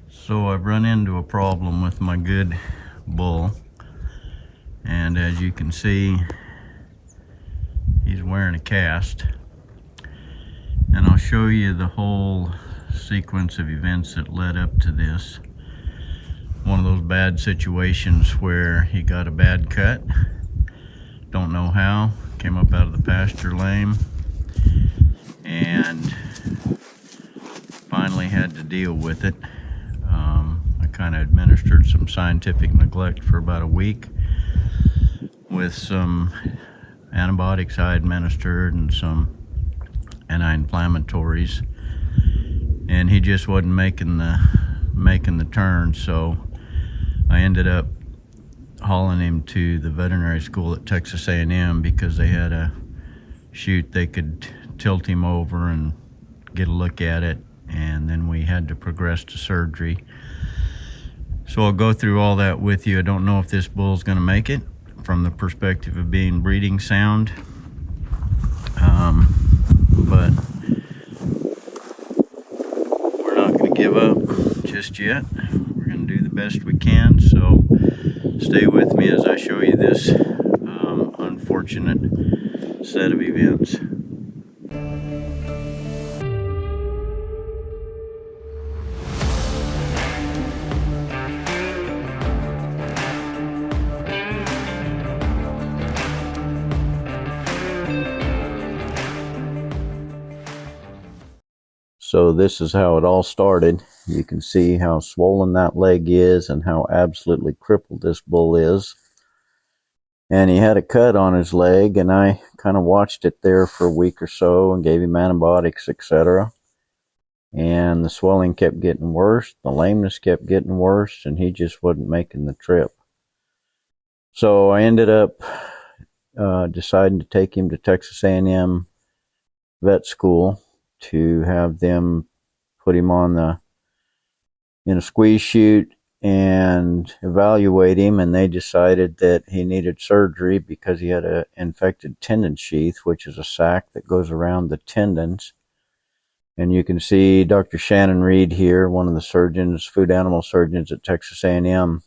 So I've run into a problem with my good bull, and as you can see, he's wearing a cast, and I'll show you the whole sequence of events that led up to this. One of those bad situations where he got a bad cut, don't know how, came up out of the pasture lame, and finally had to deal with it. I kind of administered some scientific neglect for about a week with some antibiotics I administered and some anti-inflammatories, and he just wasn't making the turn. So I ended up hauling him to the veterinary school at Texas A&M because they had a chute they could tilt him over and get a look at it, and then we had to progress to surgery. So I'll go through all that with you. I don't know if this bull's going to make it from the perspective of being breeding sound, but we're not going to give up just yet. We're going to do the best we can, so stay with me as I show you this unfortunate set of events. So this is how it all started. You can see how swollen that leg is and how absolutely crippled this bull is. And he had a cut on his leg, and I kind of watched it there for a week or so and gave him antibiotics, etc. And the swelling kept getting worse, the lameness kept getting worse, and he just wasn't making the trip. So I ended up deciding to take him to Texas A&M vet school to have them put him on in a squeeze chute and evaluate him, and they decided that he needed surgery because he had an infected tendon sheath, which is a sac that goes around the tendons. And you can see Dr. Shannon Reed here, one of the surgeons, food animal surgeons at Texas A&M,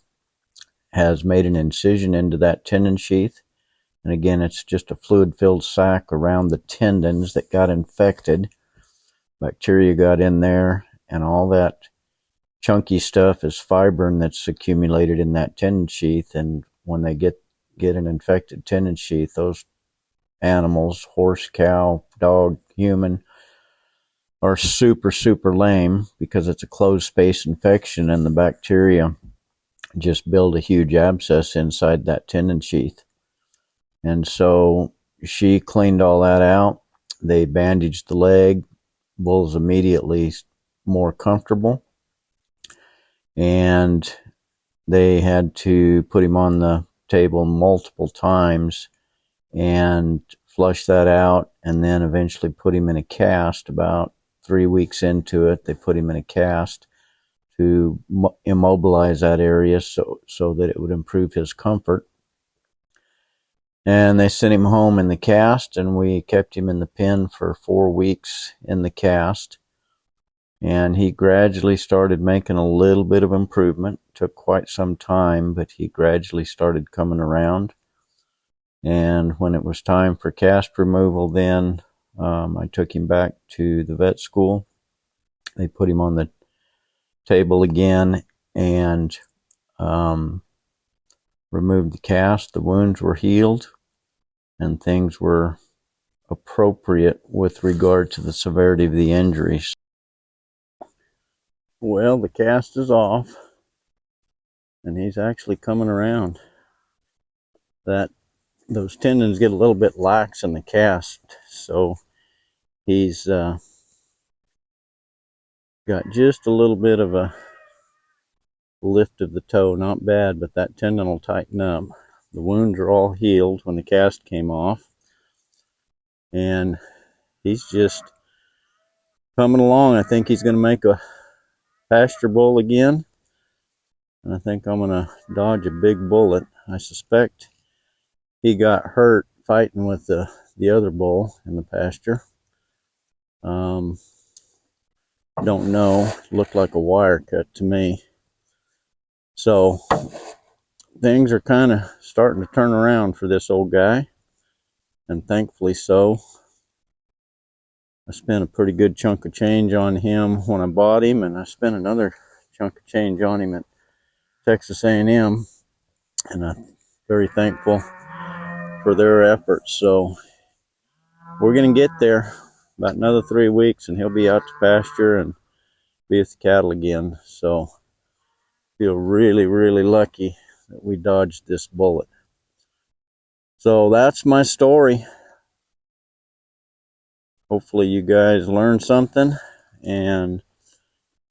has made an incision into that tendon sheath. And again, it's just a fluid-filled sac around the tendons that got infected. Bacteria got in there, and all that chunky stuff is fibrin that's accumulated in that tendon sheath. And when they get an infected tendon sheath, those animals, horse, cow, dog, human, are super lame because it's a closed space infection, and the bacteria just build a huge abscess inside that tendon sheath. And so she cleaned all that out. They bandaged the leg. Bull's immediately more comfortable, and they had to put him on the table multiple times and flush that out, and then eventually put him in a cast. About 3 weeks into it, they put him in a cast to immobilize that area so that it would improve his comfort. And they sent him home in the cast, and we kept him in the pen for 4 weeks in the cast. And he gradually started making a little bit of improvement. It took quite some time, but he gradually started coming around. And when it was time for cast removal, then I took him back to the vet school. They put him on the table again and removed the cast. The wounds were healed, and things were appropriate with regard to the severity of the injuries. Well, the cast is off, and he's actually coming around. Those tendons get a little bit lax in the cast, so he's got just a little bit of a lift of the toe. Not bad, but that tendon will tighten up. The wounds are all healed when the cast came off, and he's just coming along. I think he's going to make a pasture bull again, and I think I'm going to dodge a big bullet. I suspect he got hurt fighting with the other bull in the pasture. Don't know. Looked like a wire cut to me. So things are kind of starting to turn around for this old guy, and thankfully so. I spent a pretty good chunk of change on him when I bought him, and I spent another chunk of change on him at Texas A&M, and I'm very thankful for their efforts. So we're going to get there. About another 3 weeks, and he'll be out to pasture and be with the cattle again. So feel really, really lucky that we dodged this bullet. So that's my story. Hopefully you guys learned something, and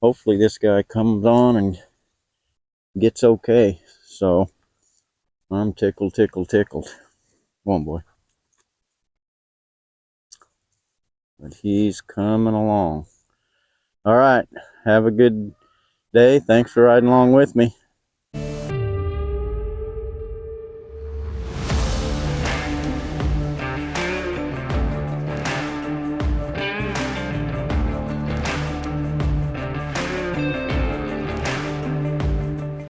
hopefully this guy comes on and gets okay. So I'm tickled. Come on, boy. But he's coming along. All right. Have a good day. Thanks for riding along with me.